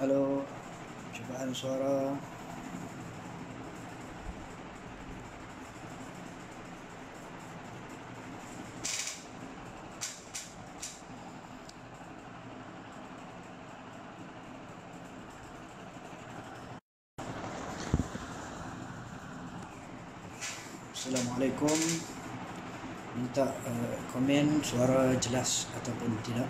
Halo, cobaan suara. Assalamualaikum. Minta komen suara jelas ataupun tidak.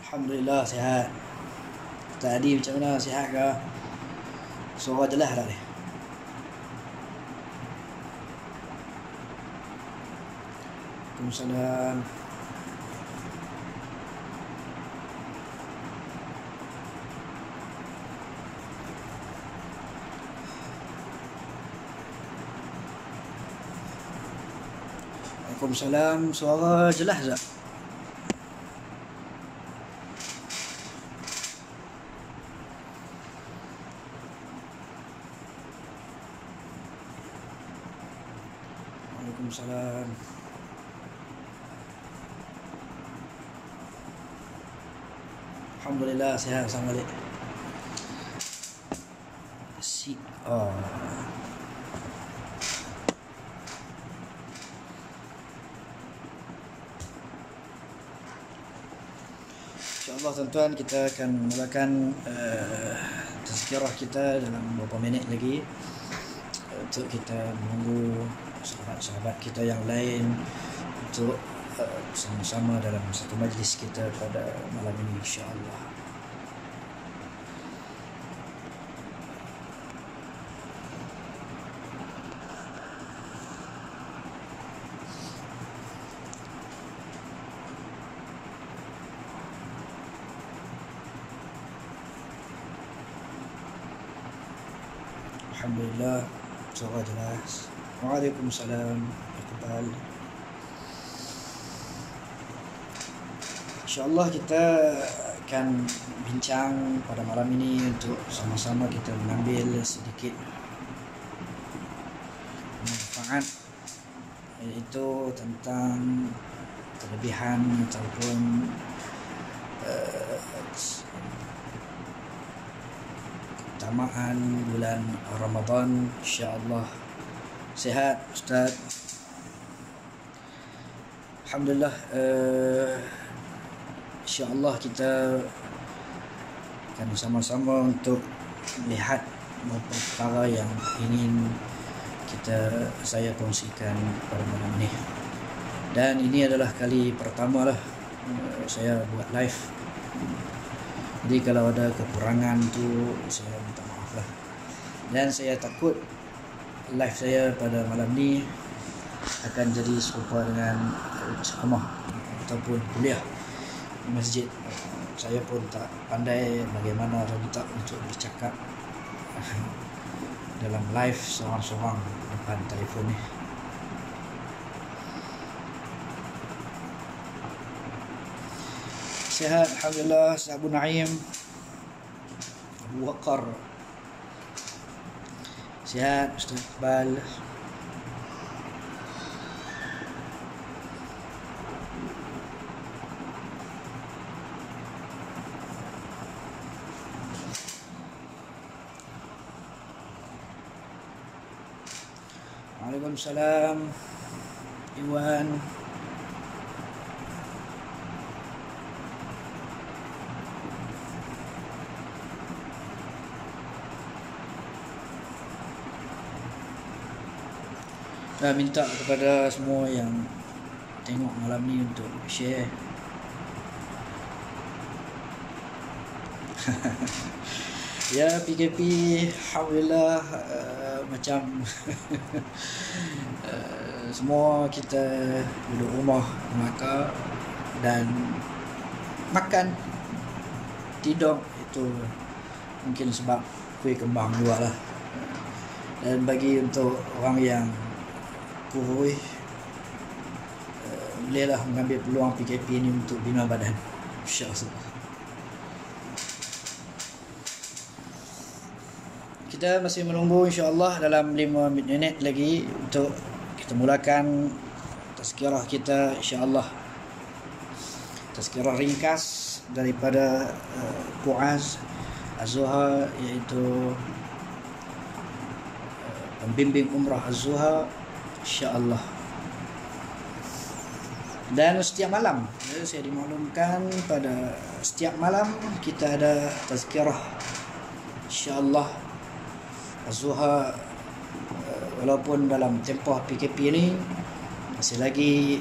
Alhamdulillah sihat. Tadi macam mana, sihat ke? Suara jelas tak ni? Waalaikumsalam. Waalaikumsalam. Suara jelas tak? Waalaikumsalam. Alhamdulillah sihat sama balik. Asik. InsyaAllah tuan-tuan, kita akan mulakan tazkirah kita dalam beberapa minit lagi, untuk kita menunggu sahabat-sahabat kita yang lain untuk bersama-sama dalam satu majlis kita pada malam ini, insya-Allah. Alhamdulillah, suara jelas. Waalaikumsalam. Iqbal. InsyaAllah kita akan bincang pada malam ini untuk sama-sama kita mengambil sedikit manfaat, iaitu tentang kelebihan ataupun keutamaan bulan Ramadan. InsyaAllah. Sihat Ustaz? Alhamdulillah. InsyaAllah kita akan sama-sama untuk melihat beberapa perkara yang ingin saya kongsikan pada malam ini. Dan ini adalah kali pertama lah saya buat live. Jadi kalau ada kekurangan tu saya minta maaf lah. Dan saya takut live saya pada malam ni akan jadi serupa dengan ceramah ataupun kuliah di masjid. Saya pun tak pandai bagaimana orang minta untuk bercakap dalam live seorang-seorang depan telefon ni. Sihat alhamdulillah. Abu Naim, Abu Waqar. Sihat Ustaz Iqbal. Waalaikumsalam Iwan. Minta kepada semua yang tengok malam ni untuk share. Ya, PKP alhamdulillah macam semua kita duduk rumah, makan dan makan tidak, itu mungkin sebab kuih kembang juga lah. Dan bagi untuk orang yang kurus, bolehlah mengambil peluang PKP ini untuk bina badan, insya-Allah. Kita masih menunggu insya-Allah dalam 5 minit lagi untuk kita mulakan tazkirah kita insya-Allah. Tazkirah ringkas daripada Muaz Az-Zuha, iaitu pembimbing umrah Az-Zuha, insya-Allah. Dan setiap malam, saya dimaklumkan pada setiap malam kita ada tazkirah, insya-Allah. Az-Zuha walaupun dalam tempoh PKP ini masih lagi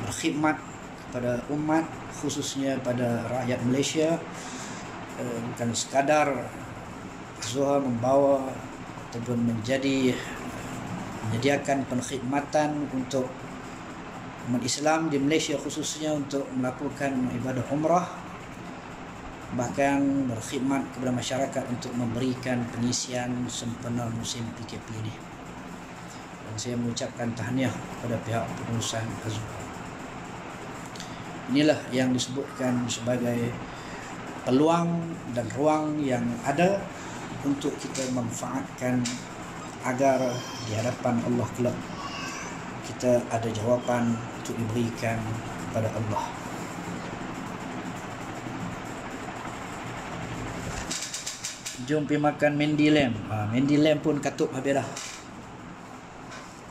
berkhidmat kepada umat, khususnya pada rakyat Malaysia. Bukan sekadar Az-Zuha membawa ataupun menyediakan penkhidmatan untuk umat Islam di Malaysia, khususnya untuk melakukan ibadah umrah, bahkan berkhidmat kepada masyarakat untuk memberikan pengisian sempena musim PKP ini. Dan saya mengucapkan tahniah kepada pihak pengurusan Az-Zuha. Inilah yang disebutkan sebagai peluang dan ruang yang ada untuk kita manfaatkan agar di hadapan Allah kelak kita ada jawapan untuk diberikan kepada Allah. Jom pergi makan Mendy Lamb. Mendy Lamb pun katuk habis dah.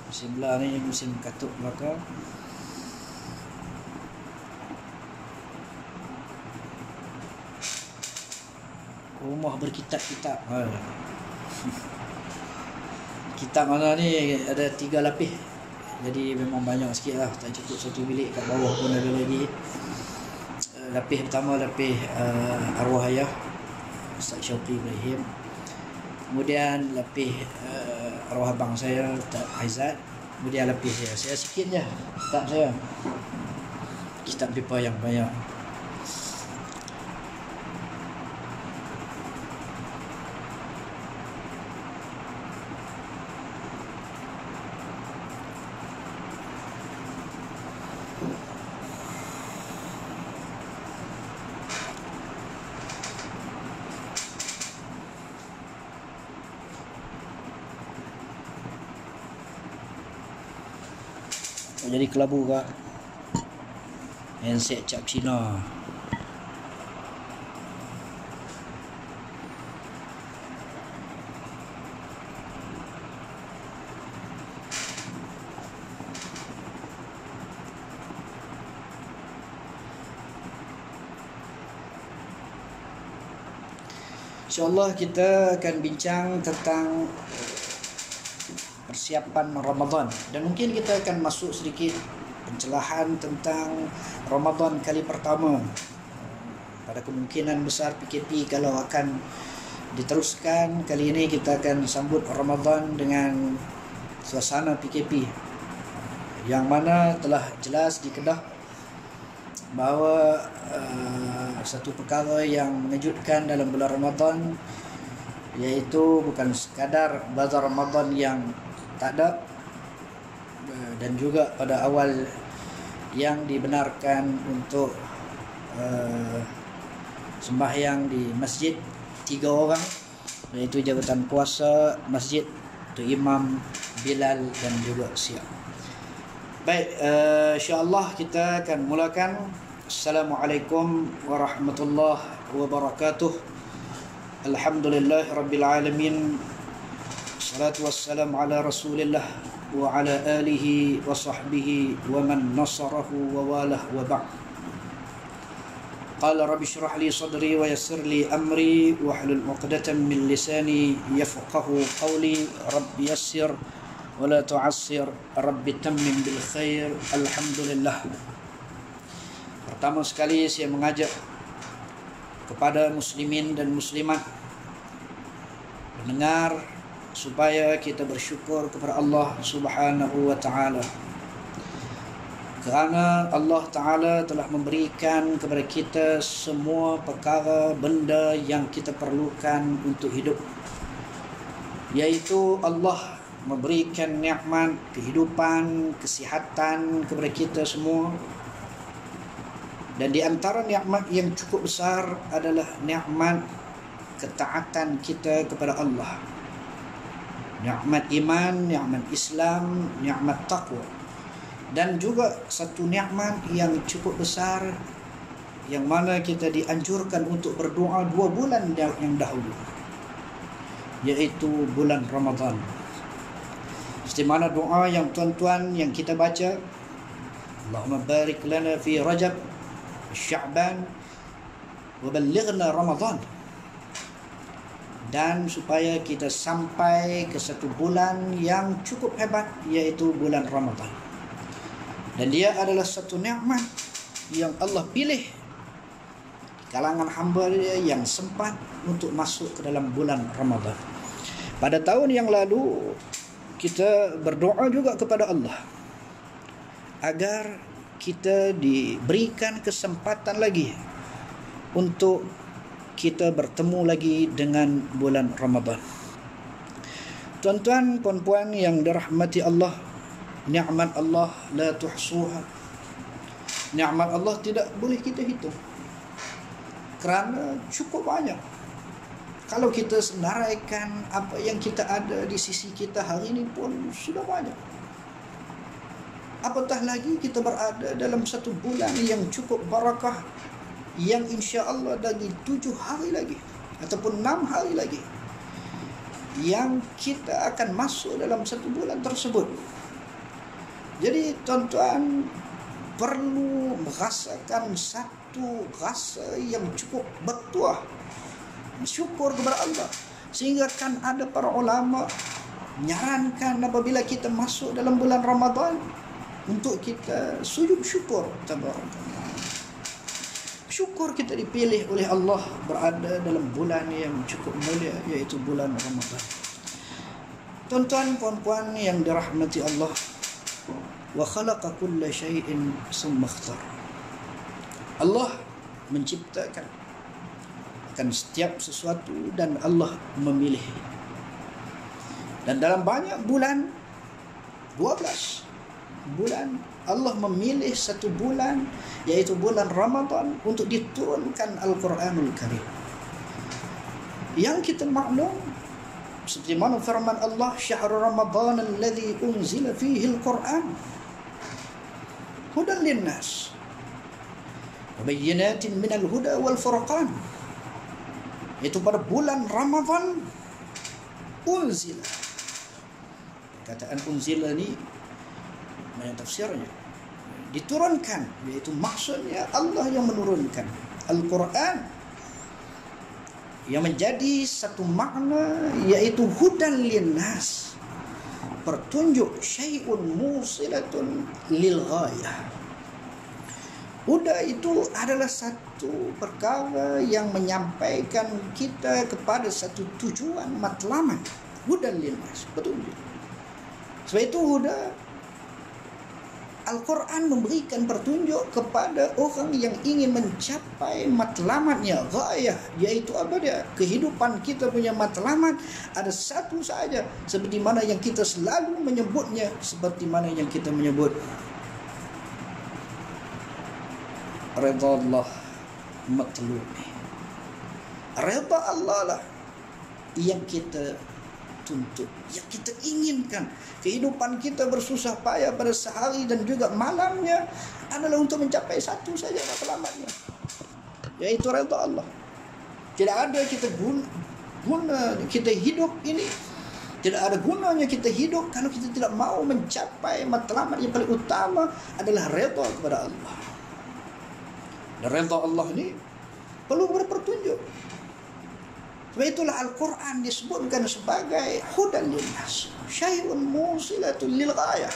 Musim belah ni musim katuk belaka. Rumah berkitab-kitab. Kitab mana ni ada 3 lapis. Jadi memang banyak sikit lah. Tak cukup satu bilik, kat bawah pun ada lagi. Lapis pertama lapis arwah ayah Ustaz Syauqi Ibrahim. Kemudian lapis arwah abang saya Ustaz Aizat. Kemudian lapis saya sikit je kitab saya. Kitab pipa yang banyak. Jadi kelabu kak. Handset cap Cina. InsyaAllah kita akan bincang tentang persiapan Ramadan, dan mungkin kita akan masuk sedikit pencerahan tentang Ramadan kali pertama. Pada kemungkinan besar PKP kalau akan diteruskan, kali ini kita akan sambut Ramadan dengan suasana PKP, yang mana telah jelas di Kedah bahawa satu perkara yang mengejutkan dalam bulan Ramadan, iaitu bukan sekadar bazar Ramadan yang tak ada, dan juga pada awal yang dibenarkan untuk sembahyang di masjid 3 orang, iaitu jabatan kuasa masjid, itu imam, Bilal dan juga Siap. Baik, insya-Allah kita akan mulakan. Assalamualaikum warahmatullahi wabarakatuh. Alhamdulillah rabbil alamin. Salatu wassalamu ala Rasulillah wa ala alihi wa sahbihi wa man nasarahu wa walah wa ba'd. Qala rabbi shrah li sadri wa yassir li amri wa hlul 'uqdatam min lisani yafqahu qawli. Rabbi yassir wa la tu'assir, rabbi tammim bil khair. Alhamdulillah. Pertama sekali saya mengajak kepada muslimin dan muslimat mendengar supaya kita bersyukur kepada Allah Subhanahu wa taala. Kerana Allah Ta'ala telah memberikan kepada kita semua perkara benda yang kita perlukan untuk hidup, iaitu Allah memberikan nikmat kehidupan, kesihatan kepada kita semua. Dan di antara nikmat yang cukup besar adalah nikmat ketaatan kita kepada Allah, nikmat iman, nikmat Islam, nikmat taqwa. Dan juga satu nikmat yang cukup besar yang mana kita dianjurkan untuk berdoa 2 bulan yang dahulu, iaitu bulan Ramadan. Seperti mana doa yang tuan-tuan yang kita baca, Allahumma barik lana fi Rajab, Sya'ban, wa ballighna Ramadan. Dan supaya kita sampai ke satu bulan yang cukup hebat, iaitu bulan Ramadan. Dan dia adalah satu nikmat yang Allah pilih di kalangan hamba dia yang sempat untuk masuk ke dalam bulan Ramadan. Pada tahun yang lalu kita berdoa juga kepada Allah agar kita diberikan kesempatan lagi untuk kita bertemu lagi dengan bulan Ramadan. Tuan-tuan, puan-puan yang dirahmati Allah, nikmat Allah la tuhsuha. Nikmat Allah tidak boleh kita hitung, kerana cukup banyak. Kalau kita senaraikan apa yang kita ada di sisi kita hari ini pun sudah banyak. Apatah lagi kita berada dalam satu bulan yang cukup barakah, yang insya Allah lagi 7 hari lagi ataupun 6 hari lagi yang kita akan masuk dalam satu bulan tersebut. Jadi tuan-tuan perlu merasakan satu rasa yang cukup bertuah, syukur kepada Allah. Sehingga kan ada para ulama menyarankan apabila kita masuk dalam bulan Ramadan untuk kita sujud syukur. Syukur kita dipilih oleh Allah berada dalam bulan yang cukup mulia, iaitu bulan Ramadan. Tuan-tuan, puan-puan yang dirahmati Allah, wa khalaqa kulla syai'in summa ikhtar. Allah menciptakan akan setiap sesuatu dan Allah memilih. Dan dalam banyak bulan, 12 bulan, Allah memilih satu bulan, iaitu bulan Ramadan, untuk diturunkan Al-Quranul Karim. Yang kita maklum, seperti mana firman Allah, syahrul Ramadan alladhi unzila fihi al-Quran hudan linnas wa bayyinatin minal huda wal furqan. Itu pada bulan Ramadan unzila. Kataan unzila ni banyak tafsirnya. Diturunkan, iaitu maksudnya Allah yang menurunkan Al-Quran, yang menjadi satu makna, iaitu hudan linnas, petunjuk, syai'un musilatun lil ghayah. Huda itu adalah satu perkara yang menyampaikan kita kepada satu tujuan matlamat. Hudan linnas, petunjuk. Sebab itu huda, Al-Quran memberikan petunjuk kepada orang yang ingin mencapai matlamatnya, ghayah, iaitu apa dia? Kehidupan kita punya matlamat ada satu saja, seperti mana yang kita selalu menyebutnya, seperti mana yang kita menyebut redha Allah matlubi. Redha Allah lah yang kita tuntut, yang kita inginkan. Kehidupan kita bersusah payah pada sehari dan juga malamnya adalah untuk mencapai satu saja matlamatnya, yaitu redha Allah. Tidak ada kita guna kita hidup ini, tidak ada gunanya kita hidup kalau kita tidak mau mencapai matlamat yang paling utama, adalah redha kepada Allah. Dan redha Allah ini perlu berpetunjuk. Sebab itulah Al-Quran disebutkan sebagai hudan linnas, syai'un musilatun lil ghayah,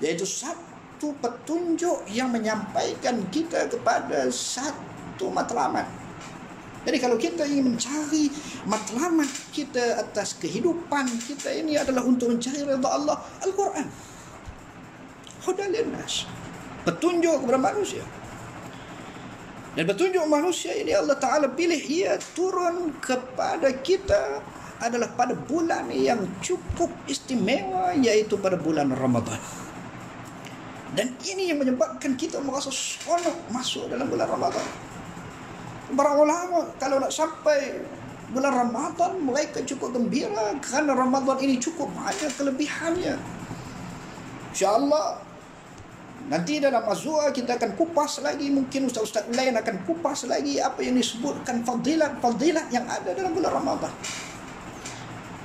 yaitu satu petunjuk yang menyampaikan kita kepada satu matlamat. Jadi kalau kita ingin mencari matlamat kita atas kehidupan kita ini adalah untuk mencari redha Allah, Al-Quran. Hudan linnas, petunjuk kepada manusia. Dan petunjuk manusia ini Allah Ta'ala pilih, ia turun kepada kita adalah pada bulan yang cukup istimewa, yaitu pada bulan Ramadan. Dan ini yang menyebabkan kita merasa seronok masuk dalam bulan Ramadan. Para ulama kalau nak sampai bulan Ramadan mereka cukup gembira kerana Ramadan ini cukup banyak kelebihannya. InsyaAllah nanti dalam mazua kita akan kupas lagi, mungkin ustaz-ustaz lain akan kupas lagi apa yang disebutkan fadilat yang ada dalam bulan Ramadan.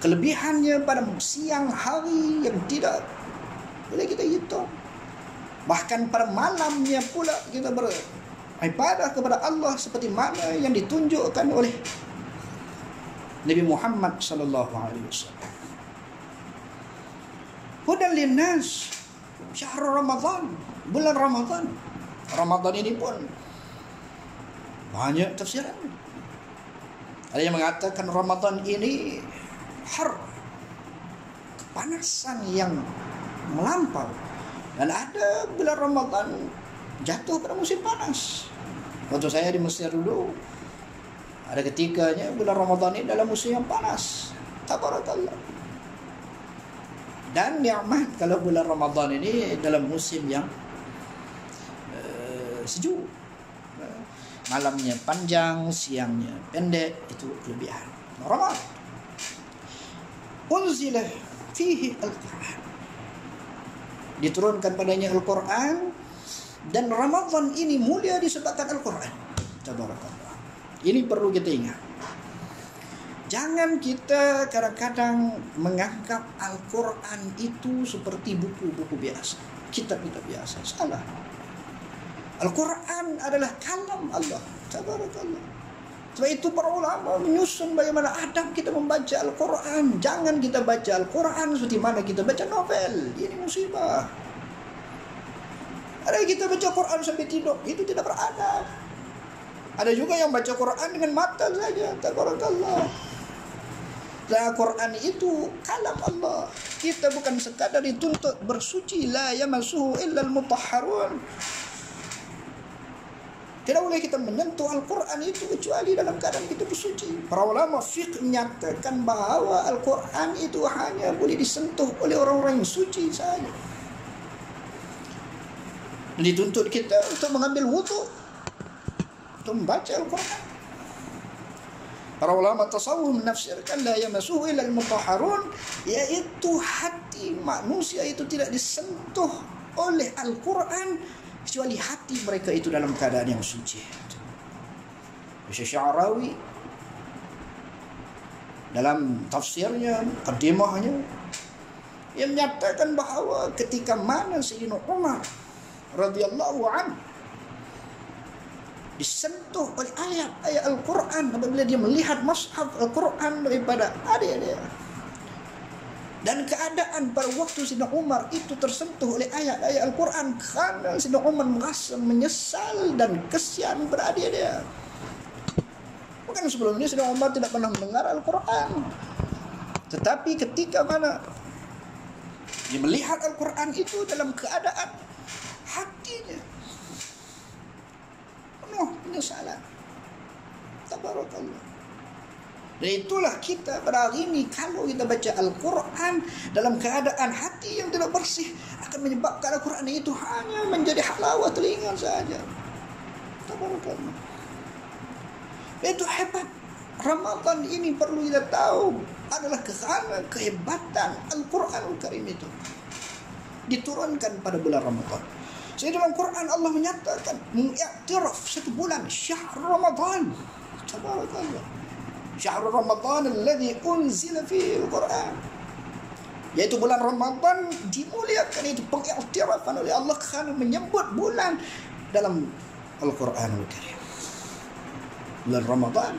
Kelebihannya pada siang hari yang tidak boleh kita hitung. Bahkan pada malamnya pula kita beribadah kepada Allah seperti mana yang ditunjukkan oleh Nabi Muhammad sallallahu alaihi wasallam. Hudan linnas, syahrul Ramadan, bulan Ramadan. Ramadan ini pun banyak tafsiran. Ada yang mengatakan Ramadan ini kepanasan yang melampau. Dan ada bulan Ramadan jatuh pada musim panas. Waktu saya di Mesir dulu, ada ketikanya bulan Ramadan ini dalam musim yang panas. Tabarakallah. Dan nikmat kalau bulan Ramadan ini dalam musim yang sejuk. Malamnya panjang, siangnya pendek, itu kelebihan Ramadan. Unzila fihi al-Quran, diturunkan padanya Al-Quran, dan Ramadan ini mulia disebabkan Al-Quran. Tabarakallah. Ini perlu kita ingat. Jangan kita kadang-kadang menganggap Al-Quran itu seperti buku-buku biasa, kitab-kitab biasa. Salah. Al-Quran adalah kalam Allah. Tabarakallah. Sebab itu para ulama menyusun bagaimana adab kita membaca Al-Quran. Jangan kita baca Al-Quran seperti mana kita baca novel. Ini musibah. Ada yang kita baca Quran sampai tidur, itu tidak beradab. Ada juga yang baca Quran dengan mata saja. Tabarakallah. Dan Al-Quran itu kalam Allah. Kita bukan sekadar dituntut bersuci, la yamassuhu illa al-mutahharun. Tidak boleh kita menyentuh Al-Quran itu kecuali dalam keadaan kita bersuci. Para ulama fiqh menyatakan bahawa Al-Quran itu hanya boleh disentuh oleh orang-orang yang suci saja. Dituntut kita untuk mengambil wudu untuk membaca Al-Quran. Para ulama tasawuf menafsirkan la yamassuhu illa al-mutahharun, yaitu hati manusia itu tidak disentuh oleh Al-Quran kecuali hati mereka itu dalam keadaan yang suci. Syekh Sya'rawi dalam tafsirnya, muqaddimahnya, yang menyatakan bahawa ketika mana Sayyidina Umar radhiyallahu anhu disentuh oleh ayat-ayat Al-Quran apabila dia melihat mushaf Al-Quran daripada adik dia. Dan keadaan pada waktu Sayyidina Umar itu tersentuh oleh ayat-ayat Al-Quran kerana Sayyidina Umar merasa menyesal dan kesian beradik dia. Bukan sebelumnya Sayyidina Umar tidak pernah mendengar Al-Quran. Tetapi ketika mana dia melihat Al-Quran itu dalam keadaan hatinya penuh penyesalan. Tabarakallah. Dan itulah kita pada hari ini, kalau kita baca Al-Quran dalam keadaan hati yang tidak bersih, akan menyebabkan Al-Quran itu hanya menjadi halawah telinga saja. Tabarakallah. Itu hebat. Ramadan ini perlu kita tahu adalah kerana kehebatan Al-Quran Al-Karim itu diturunkan pada bulan Ramadan. Jadi dalam Quran Allah menyatakan mengiktiraf satu bulan, syahr Ramadan. Tabarakallah. Syahrul Ramadan alladhi unzila fihi al-Quran, yaitu bulan Ramadan dimuliakan, itu pengiktirafan oleh Allah kerana menyebut bulan dalam Al-Quran Al-Karim. Bulan Ramadan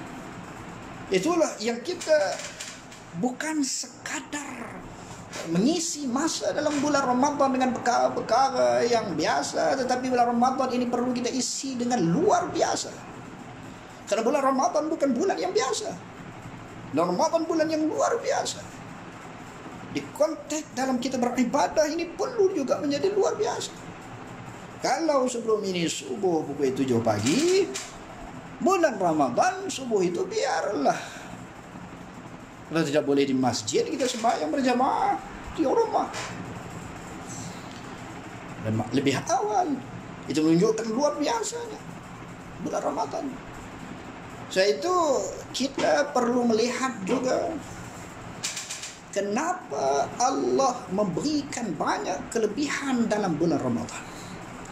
itulah yang kita bukan sekadar mengisi masa dalam bulan Ramadan dengan perkara-perkara yang biasa, tetapi bulan Ramadan ini perlu kita isi dengan luar biasa. Karena bulan Ramadan bukan bulan yang biasa. Bulan Ramadan bulan yang luar biasa. di konteks dalam kita beribadah ini perlu juga menjadi luar biasa. Kalau sebelum ini subuh pukul 7 pagi, bulan Ramadan subuh itu biarlah. Kalau tidak boleh di masjid, kita sembahyang berjamaah di rumah. Dan lebih awal, itu menunjukkan luar biasanya bulan Ramadan. Saya itu kita perlu melihat juga kenapa Allah memberikan banyak kelebihan dalam bulan Ramadan.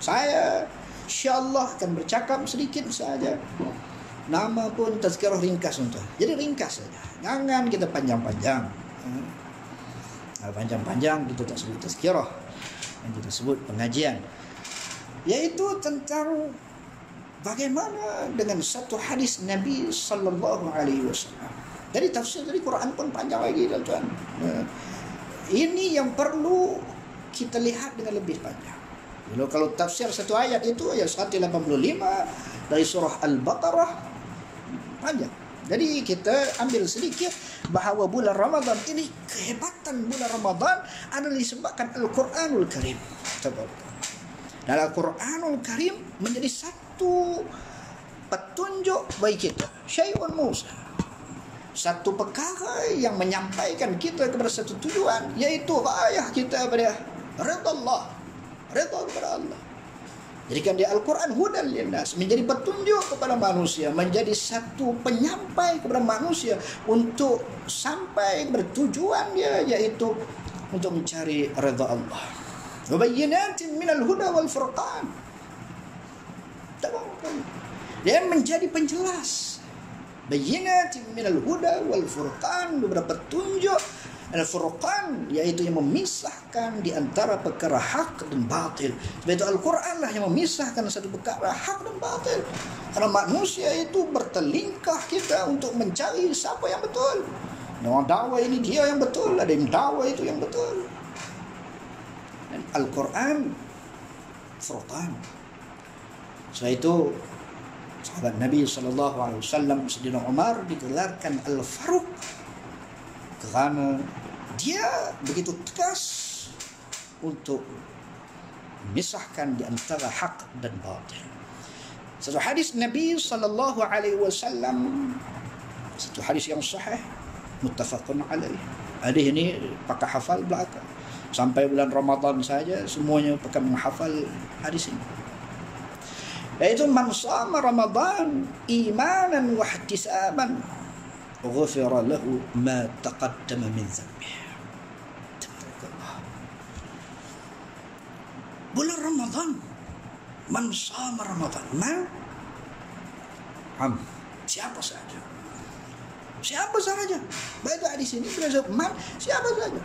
Saya insyaAllah akan bercakap sedikit saja. Nama pun tazkirah ringkas untuk. Jadi ringkas saja. Jangan kita panjang-panjang. Panjang-panjang kita tak sebut tazkirah. Yang kita sebut pengajian. Yaitu tentang bagaimana dengan satu hadis Nabi sallallahu alaihi wasallam. Dari tafsir dari Quran pun panjang lagi, tuan-tuan. Ini yang perlu kita lihat dengan lebih panjang. Kalau tafsir satu ayat itu ayat 185 dari surah Al-Baqarah panjang. Jadi kita ambil sedikit bahawa bulan Ramadan ini, kehebatan bulan Ramadan adalah disebabkan Al-Quranul Karim. Dan Al-Quranul Karim menjadi satu petunjuk bagi kita. Syai'un Musa. Satu perkara yang menyampaikan kita kepada satu tujuan, yaitu ayah kita pada redha Allah. Redha kepada Allah. Jadikan dia Al-Quran hudan linnas, menjadi petunjuk kepada manusia, menjadi satu penyampai kepada manusia untuk sampai bertujuan dia, yaitu untuk mencari redha Allah. Wa bayyinatin minal huda wal furqan. Dia menjadi penjelas. Bayyinatin minal huda wal furqan, beberapa petunjuk. Al-Furqan, yaitu yang memisahkan di antara perkara hak dan batil. Sebab itu Al-Quran lah yang memisahkan satu perkara hak dan batil. Karena manusia itu bertelingkah kita untuk mencari siapa yang betul. Orang dakwah ini dia yang betul, ada yang dakwah itu yang betul. Dan Al-Quran Furqan. Sebab itu sahabat Nabi SAW, Sayyidina Umar, digelarkan Al-Faruq kerana dia begitu tegas untuk memisahkan di antara hak dan batil. Satu hadis Nabi sallallahu alaihi wasallam, satu hadis yang sahih, muttafaqun alaih. Hadis ini pakai hafal belaka. Sampai bulan Ramadan saja semuanya pakai menghafal hadis ini. Yaitu man shama Ramadan imanan wa ihtisaban ghufira lahu ma taqaddama min dhanbihi. Bulan Ramadan, man shama Ramadan, siapa saja. Siapa saja. Baik di sini sudah man, siapa saja.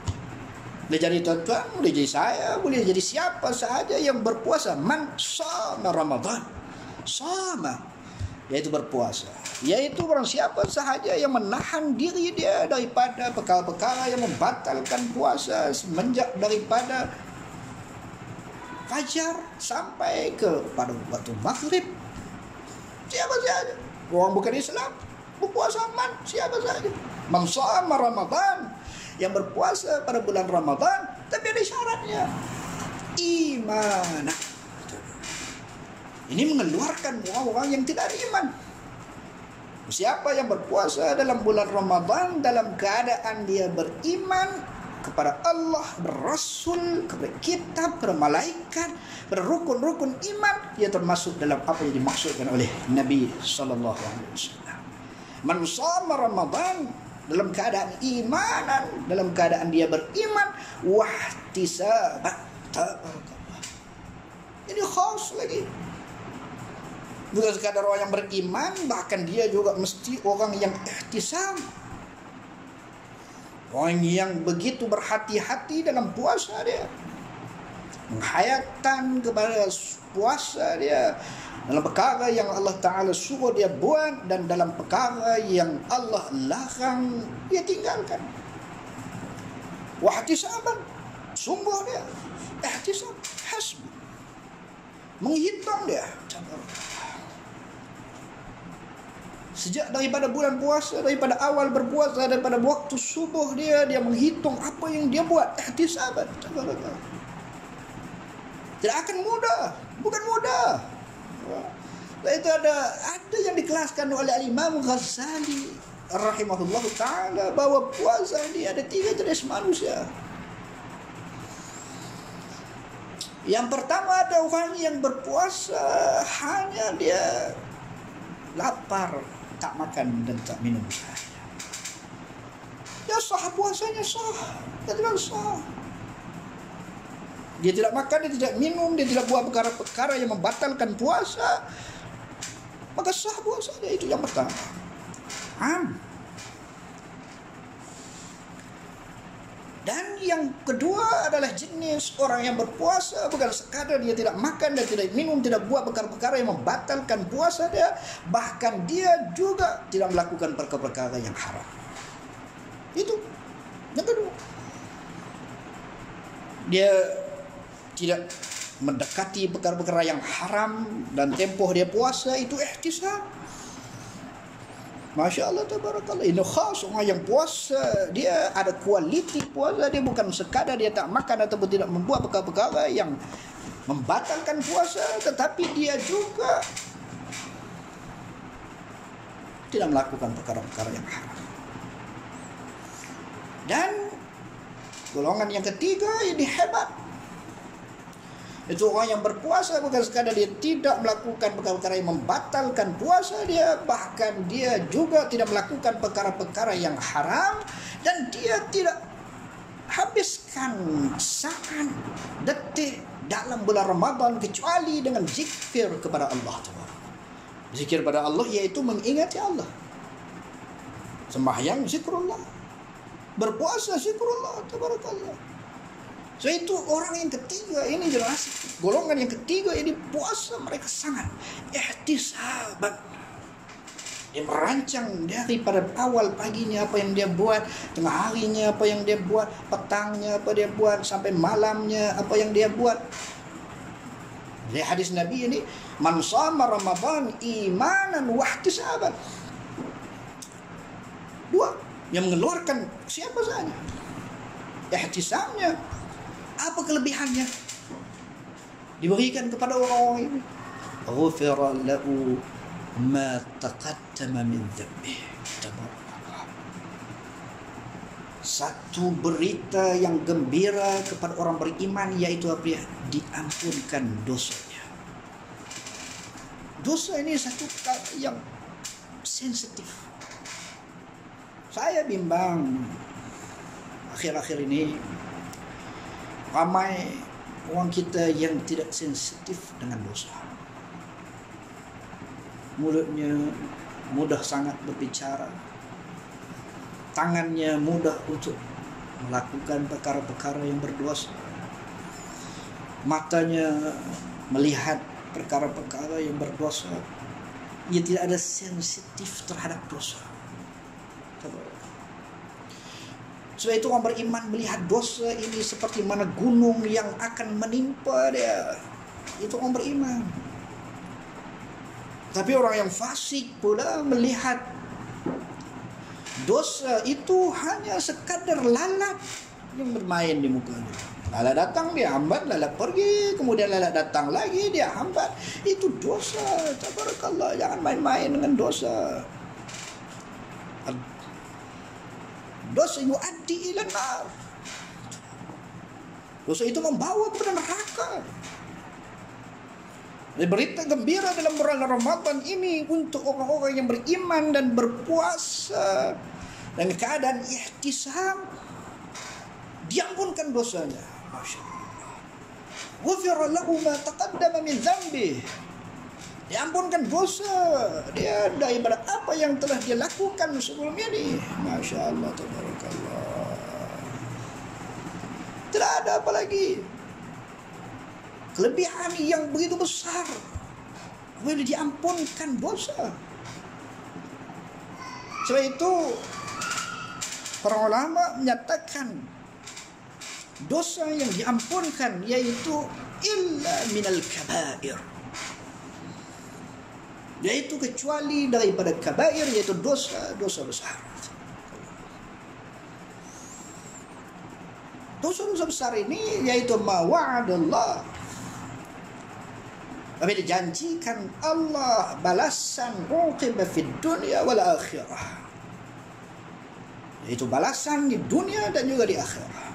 Boleh jadi tuan-tuan, boleh jadi saya, boleh jadi siapa saja yang berpuasa. Man shama Ramadan. Sama, yaitu berpuasa. Yaitu orang siapa sahaja yang menahan diri dia daripada perkara-perkara yang membatalkan puasa semenjak daripada fajar sampai ke pada waktu maghrib. Siapa saja. Orang bukan Islam berpuasa man, siapa saja. Man shama Ramadan, yang berpuasa pada bulan Ramadan, tapi ada syaratnya. Iman. Ini mengeluarkan orang-orang yang tidak beriman. Siapa yang berpuasa dalam bulan Ramadan dalam keadaan dia beriman kepada Allah, berasul, kepada kitab, kepada malaikat, berrukun-rukun iman, dia termasuk dalam apa yang dimaksudkan oleh Nabi sallallahu alaihi wasallam. Man shama Ramadan dalam keadaan imanan, dalam keadaan dia beriman, wahtisaban. Ini khas lagi. Bukan sekadar orang yang beriman, bahkan dia juga mesti orang yang ihtisab. Orang yang begitu berhati-hati dalam puasa dia, menghayatkan kepada puasa dia dalam perkara yang Allah Ta'ala suruh dia buat, dan dalam perkara yang Allah larang dia tinggalkan. Wahtisaban, sungguh dia ihtisab, hasbi, menghitung dia. Sejak daripada bulan puasa, daripada awal berpuasa, daripada waktu subuh dia menghitung apa yang dia buat. Ihtisaban. Tidak akan mudah, bukan mudah. Itu ada yang dikelaskan oleh Imam Ghazali rahimahullah ta'ala, bahwa puasa ini ada 3 jenis manusia. Yang pertama, ada orang yang berpuasa hanya dia lapar, tak makan dan tak minum saja. Ya sah puasanya, sah. Dia tidak sah. Dia tidak makan, dia tidak minum, dia tidak buat perkara-perkara yang membatalkan puasa, maka sah puasanya. Itu yang pertama. Dan yang kedua adalah jenis orang yang berpuasa bukan sekadar dia tidak makan dan tidak minum, tidak buat perkara-perkara yang membatalkan puasa dia, bahkan dia juga tidak melakukan perkara-perkara yang haram. Itu yang kedua. Dia tidak mendekati perkara-perkara yang haram dan tempoh dia puasa itu ihtisab. Masya Allah, tabarakallah. Ini khas orang yang puasa, dia ada kualiti puasa. Dia bukan sekadar dia tak makan ataupun tidak membuat perkara-perkara yang membatalkan puasa, tetapi dia juga tidak melakukan perkara-perkara yang haram. Dan golongan yang ketiga ini hebat. Itu orang yang berpuasa bukan sekadar dia tidak melakukan perkara-perkara yang membatalkan puasa dia, bahkan dia juga tidak melakukan perkara-perkara yang haram, dan dia tidak habiskan saat, detik dalam bulan Ramadan kecuali dengan zikir kepada Allah. Zikir kepada Allah yaitu mengingati Allah. Sembahyang zikrullah, berpuasa zikrullah, tabarakallah. So itu orang yang ketiga ini jelas, golongan yang ketiga ini puasa mereka sangat ihtisaban. Dia merancang daripada awal paginya apa yang dia buat, tengah harinya apa yang dia buat, petangnya apa dia buat, sampai malamnya apa yang dia buat. Dari hadis Nabi ini, man shama Ramadan imanan wa ihtisaban. 2 yang mengeluarkan siapa saja. Ihtisabnya, apa kelebihannya? Diberikan kepada orang-orang ini. Ghufira lahu ma taqaddama min dhanbihi. Satu berita yang gembira kepada orang beriman, yaitu apa ya? Diampunkan dosanya. Dosa ini satu yang sensitif. Saya bimbang akhir-akhir ini ramai orang kita yang tidak sensitif dengan dosa. Mulutnya mudah sangat berbicara, tangannya mudah untuk melakukan perkara-perkara yang berdosa, matanya melihat perkara-perkara yang berdosa. Ia tidak ada sensitif terhadap dosa. Sebab itu orang beriman melihat dosa ini seperti mana gunung yang akan menimpa dia. Itu orang beriman. Tapi orang yang fasik pula melihat dosa itu hanya sekadar lalat yang bermain di muka dia. Lalat datang dia hambat, lalat pergi, kemudian lalat datang lagi dia hambat. Itu dosa. Tabarakallah, jangan main-main dengan dosa. Dosa yu'addi ila nar. Dosa itu membawa kepada neraka. Berita gembira dalam bulan Ramadan ini untuk orang-orang yang beriman dan berpuasa dengan keadaan ihtisab, diampunkan dosanya. Masya Allah. Ghufira lahu ma taqaddama min dhanbihi. Diampunkan dosa dia daripada apa yang telah dia lakukan sebelum ini. Masya Allah, tabarakallah. Tidak ada apa lagi kelebihan yang begitu besar boleh diampunkan dosa. Sebab itu para ulama menyatakan dosa yang diampunkan yaitu illa minal kabair. yaitu kecuali daripada kabair, yaitu dosa besar. Dosa besar ini yaitu ma wa'adallah, apa dijanjikan Allah balasan uqiba fid dunya wal akhirah, yaitu balasan di dunia dan juga di akhirat.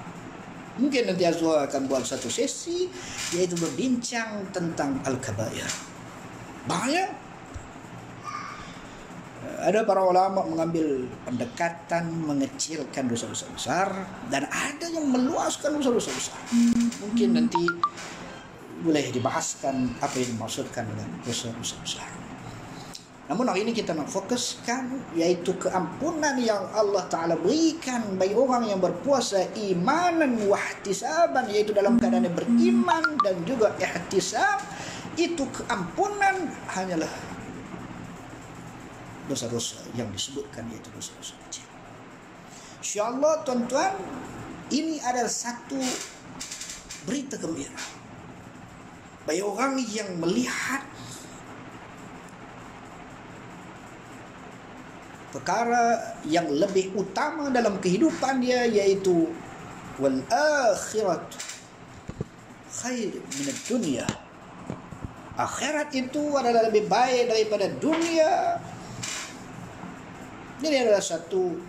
Mungkin nanti Azwa akan buat satu sesi yaitu berbincang tentang al-kabair. Banyak. Ada para ulama mengambil pendekatan mengecilkan dosa-dosa besar, dan ada yang meluaskan dosa-dosa besar. Mungkin nanti boleh dibahaskan apa yang dimaksudkan dengan dosa-dosa besar. Namun hari ini kita nak fokuskan yaitu keampunan yang Allah Ta'ala berikan bagi orang yang berpuasa imanan wa ihtisaban, yaitu dalam keadaan beriman dan juga ihtisab. Itu keampunan hanyalah dosa-dosa yang disebutkan, yaitu dosa-dosa kecil. InsyaAllah tuan-tuan, ini adalah satu berita gembira bagi orang yang melihat perkara yang lebih utama dalam kehidupan dia, yaitu wal akhirat khair min dunya. Akhirat itu adalah lebih baik daripada dunia. Ini adalah satu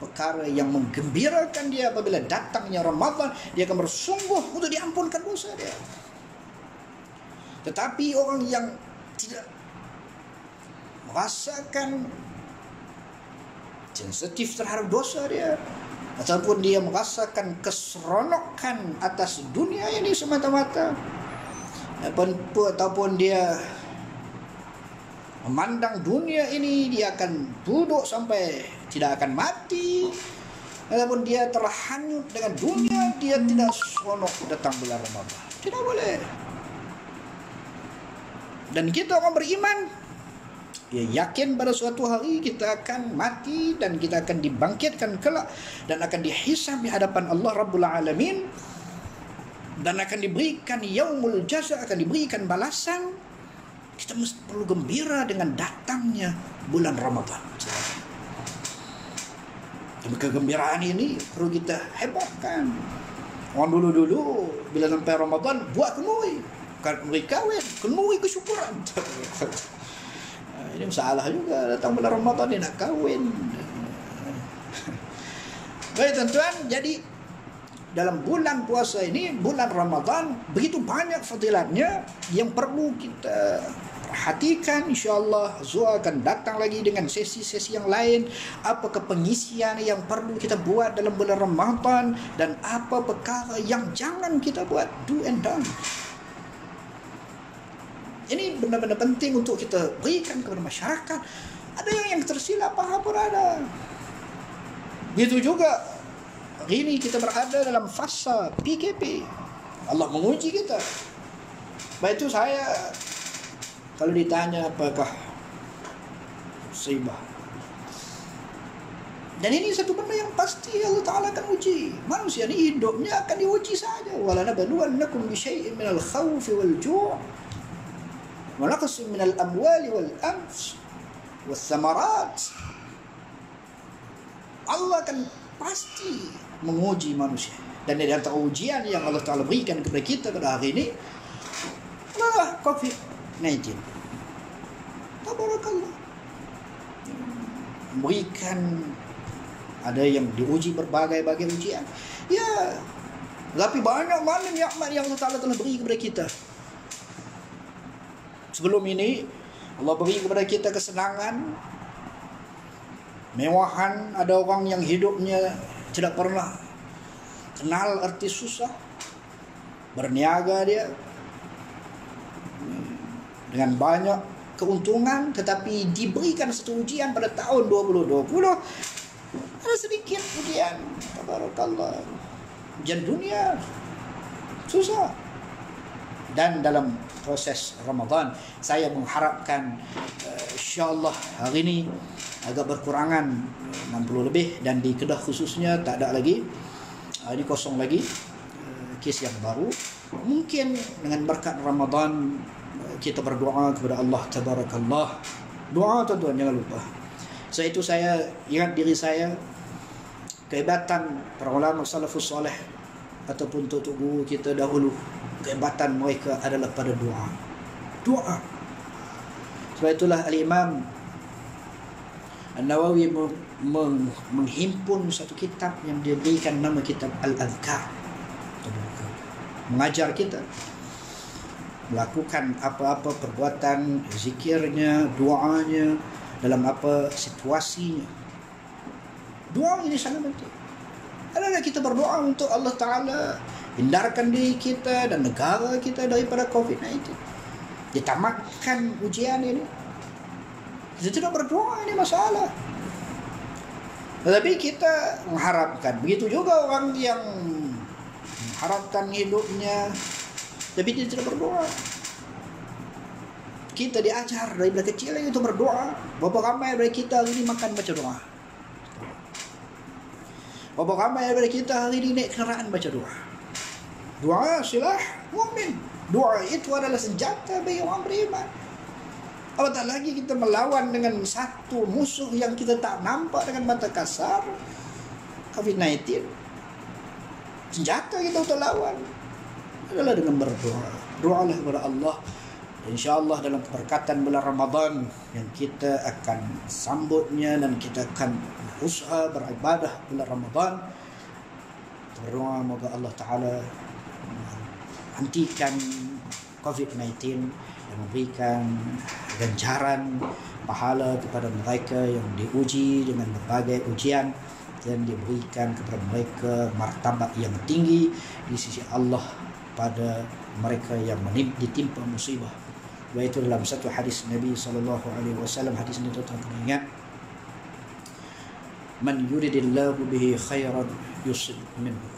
perkara yang menggembirakan dia apabila datangnya Ramadan. Dia akan bersungguh untuk diampunkan dosa dia. Tetapi orang yang tidak merasakan sensitif terhadap dosa dia, ataupun dia merasakan keseronokan atas dunia ini semata-mata, ataupun dia memandang dunia ini dia akan duduk sampai tidak akan mati, ataupun dia terhanyut dengan dunia, dia tidak seronok datang bulan Ramadan. Tidak boleh. Dan kita orang beriman, dia yakin pada suatu hari kita akan mati dan kita akan dibangkitkan kelak dan akan dihisab di hadapan Allah Rabbul Alamin, dan akan diberikan yaumul jaza, akan diberikan balasan. Kita mesti perlu gembira dengan datangnya bulan Ramadan. Dan kegembiraan ini perlu kita hebohkan. Orang dulu-dulu bila sampai Ramadan buat kenuri, bukan kawin, kenuri kesyukuran. Ini masalah juga, datang bulan Ramadan dia nak kahwin. Baik tuan-tuan, jadi dalam bulan puasa ini, bulan Ramadan, begitu banyak fadilatnya yang perlu kita perhatikan. InsyaAllah Zua akan datang lagi dengan sesi-sesi yang lain. Apa pengisian yang perlu kita buat dalam bulan Ramadan, dan apa perkara yang jangan kita buat, do and don't. Ini benar-benar penting untuk kita berikan kepada masyarakat. Ada yang tersilap faham pun ada. Begitu juga hari ini kita berada dalam fasa PKP. Allah menguji kita. Baik itu saya, kalau ditanya apakah musibah, dan ini satu benda yang pasti Allah Ta'ala akan uji. Manusia ini hidupnya akan diuji saja. وَلَنَبْلُوَنَّكُمْ بِشَيْءٍ مِنَ الْخَوْفِ وَالْجُوعِ وَنَقْصٍ مِنَ الْأَمْوَالِ وَالْأَنْفُسِ وَالثَّمَرَاتِ. Allah akan pasti menguji manusia. Dan di antara ujian yang Allah Ta'ala berikan kepada kita pada hari ini adalah COVID-19. Tabarakallah. Memberikan, ada yang diuji berbagai-bagai ujian. Ya, tapi banyak mana nikmat yang Allah Ta'ala telah beri kepada kita. Sebelum ini Allah beri kepada kita kesenangan, mewahan. Ada orang yang hidupnya tidak pernah kenal arti susah, berniaga dia dengan banyak keuntungan, tetapi diberikan satu ujian pada tahun 2020. Ada sedikit ujian, tabarakallah, ujian dunia susah. Dan dalam proses Ramadan, saya mengharapkan insyaAllah hari ini agak berkurangan 60 lebih, dan di Kedah khususnya tak ada lagi, ini kosong lagi kes yang baru. Mungkin dengan berkat Ramadan kita berdoa kepada Allah Tabarakallah. Doa tuan-tuan jangan lupa. Sebab itu saya ingat diri saya, kehebatan para ulama salafus salih ataupun tutup guru kita dahulu, kehebatan mereka adalah pada doa. Doa. Sebab itulah Al-Imam An-Nawawi menghimpun satu kitab yang diberikan nama kitab Al-Adhkar, mengajar kita melakukan apa-apa perbuatan zikirnya, doanya dalam apa situasinya. Doa ini sangat penting. Adalah kita berdoa untuk Allah Ta'ala hindarkan diri kita dan negara kita daripada COVID-19, ditamatkan ujian ini. Kita tidak berdoa, ini masalah. Tetapi kita mengharapkan. Begitu juga orang yang mengharapkan hidupnya tapi dia tidak berdoa. Kita diajar dari kecil itu berdoa. Berapa ramai dari kita hari ini makan baca doa? Berapa ramai dari kita hari ini naik kenderaan baca doa? Doa silah mukmin. Doa itu adalah senjata bagi orang beriman. Apatah lagi kita melawan dengan satu musuh yang kita tak nampak dengan mata kasar, COVID-19. Senjata kita untuk lawan adalah dengan berdoa. Doalah kepada Allah. InsyaAllah dalam keberkatan bulan Ramadan yang kita akan sambutnya dan kita akan berusaha beribadah bulan Ramadan, berdoa moga Allah Ta'ala hentikan COVID-19 dan memberikan ganjaran pahala kepada mereka yang diuji dengan berbagai ujian dan diberikan kepada mereka martabat yang tinggi di sisi Allah pada mereka yang ditimpa musibah. Yaitu dalam satu hadis Nabi SAW, hadis ini tuan-tuan kena ingat, man yuridillahu bihi khairan yusib minhu.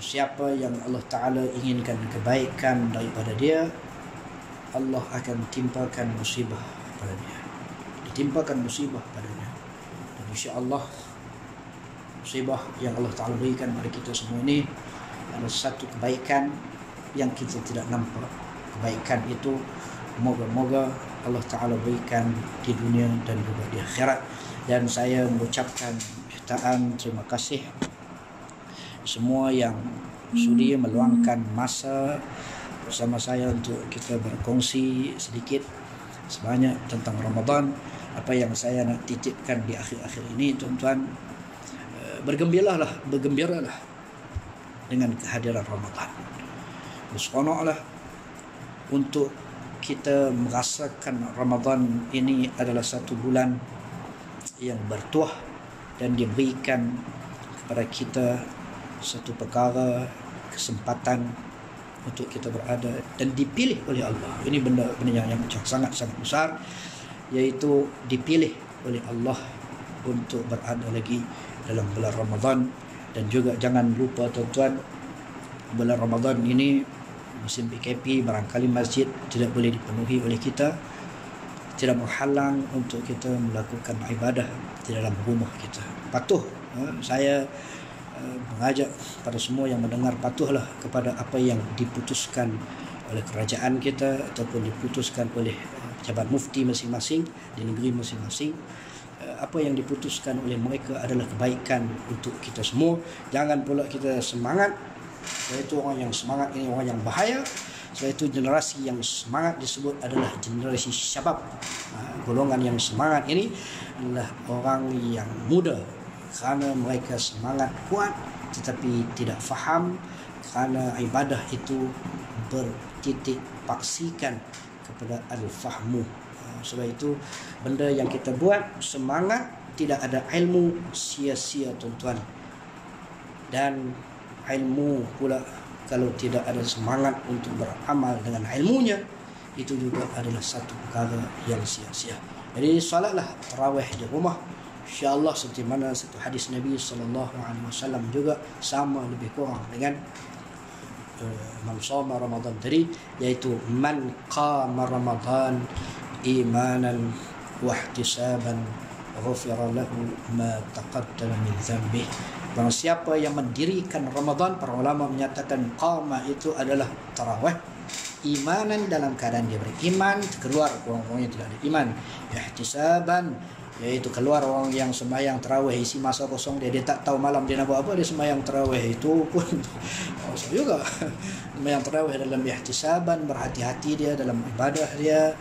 Siapa yang Allah Ta'ala inginkan kebaikan daripada dia, Allah akan timpakan musibah padanya. Ditimpakan musibah padanya. Dan insya-Allah musibah yang Allah Ta'ala berikan pada kita semua ini adalah satu kebaikan yang kita tidak nampak. Kebaikan itu moga-moga Allah Ta'ala berikan di dunia dan juga di akhirat. Dan saya mengucapkan jutaan terima kasih semua yang sudi meluangkan masa bersama saya untuk kita berkongsi sedikit sebanyak tentang Ramadan. Apa yang saya nak titipkan di akhir-akhir ini, tuan-tuan, bergembiralah dengan kehadiran Ramadan. Berseronoklah untuk kita merasakan Ramadan ini adalah satu bulan yang bertuah dan diberikan kepada kita satu perkara, kesempatan untuk kita berada dan dipilih oleh Allah. Ini benda yang sangat-sangat besar, yaitu dipilih oleh Allah untuk berada lagi dalam bulan Ramadan. Dan juga jangan lupa tuan-tuan, bulan Ramadan ini musim PKP, barangkali masjid tidak boleh dipenuhi oleh kita, tidak menghalang untuk kita melakukan ibadah di dalam rumah kita. Patuh, saya mengajak pada semua yang mendengar, patuhlah kepada apa yang diputuskan oleh kerajaan kita ataupun diputuskan oleh pejabat mufti masing-masing di negeri masing-masing. Apa yang diputuskan oleh mereka adalah kebaikan untuk kita semua. Jangan pula kita semangat. Iaitu orang yang semangat ini orang yang bahaya. Sebab itu generasi yang semangat disebut adalah generasi syabab. Golongan yang semangat ini adalah orang yang muda, kerana mereka semangat kuat tetapi tidak faham, kerana ibadah itu bertitik paksikan kepada al-fahmu. Sebab itu benda yang kita buat semangat, tidak ada ilmu, sia-sia tuan-tuan. Dan ilmu pula kalau tidak ada semangat untuk beramal dengan ilmunya, itu juga adalah satu perkara yang sia-sia. Jadi salatlah tarawih di rumah, insya-Allah, seperti mana satu hadis Nabi SAW juga sama lebih kurang dengan man shoma Ramadan tadi, yaitu man qama Ramadan imanan wa ihtisaban ghufira lahu ma taqaddama min dhanbihi. Barang siapa yang mendirikan Ramadan, para ulama menyatakan qama itu adalah tarawih, imanan dalam keadaan dia beriman, keluar orang-orang yang tidak ada iman, ihtisaban, yaitu keluar orang yang sembahyang tarawih isi masa kosong dia tak tahu malam dia nak buat apa, dia sembahyang tarawih itu pun kosong juga. Sembahyang tarawih dalam ihtisaban, berhati-hati dia dalam ibadah dia,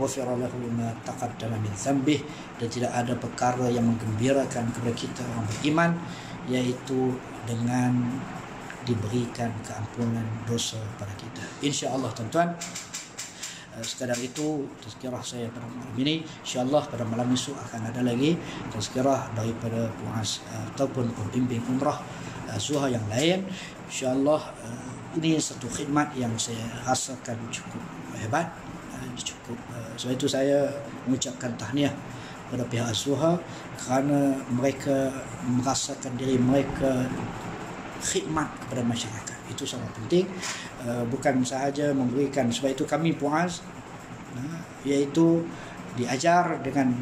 ghufira lahu ma taqaddama min dzambih, dan tidak ada perkara yang menggembirakan kepada kita orang beriman, yaitu dengan diberikan keampunan dosa pada kita. Insya-Allah tuan-tuan, sekadar itu tazkirah saya pada malam ini. InsyaAllah pada malam esok akan ada lagi tazkirah daripada puas ataupun pembimbing umrah Zuha yang lain. InsyaAllah ini satu khidmat yang saya rasakan cukup hebat, cukup sebab itu saya mengucapkan tahniah kepada pihak Zuha kerana mereka merasakan diri mereka khidmat kepada masyarakat. Itu sangat penting, bukan sahaja memberikan. Sebab itu kami puas, iaitu diajar dengan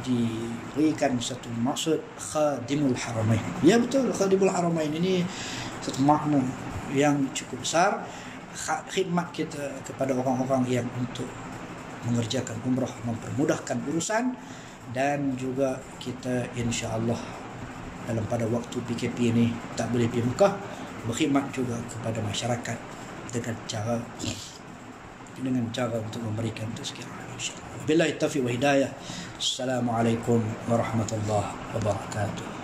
diberikan satu maksud khadimul haramain. Ya betul, khadimul haramain ini satu makna yang cukup besar. Khidmat kita kepada orang-orang yang untuk mengerjakan umrah, mempermudahkan urusan, dan juga kita insya-Allah dalam pada waktu PKP ini tak boleh pergi Mekah, berkhidmat juga kepada masyarakat dengan cara untuk memberikan tazkirah insya-Allah. Billahi taufiq wa hidayah. Assalamualaikum warahmatullahi wabarakatuh.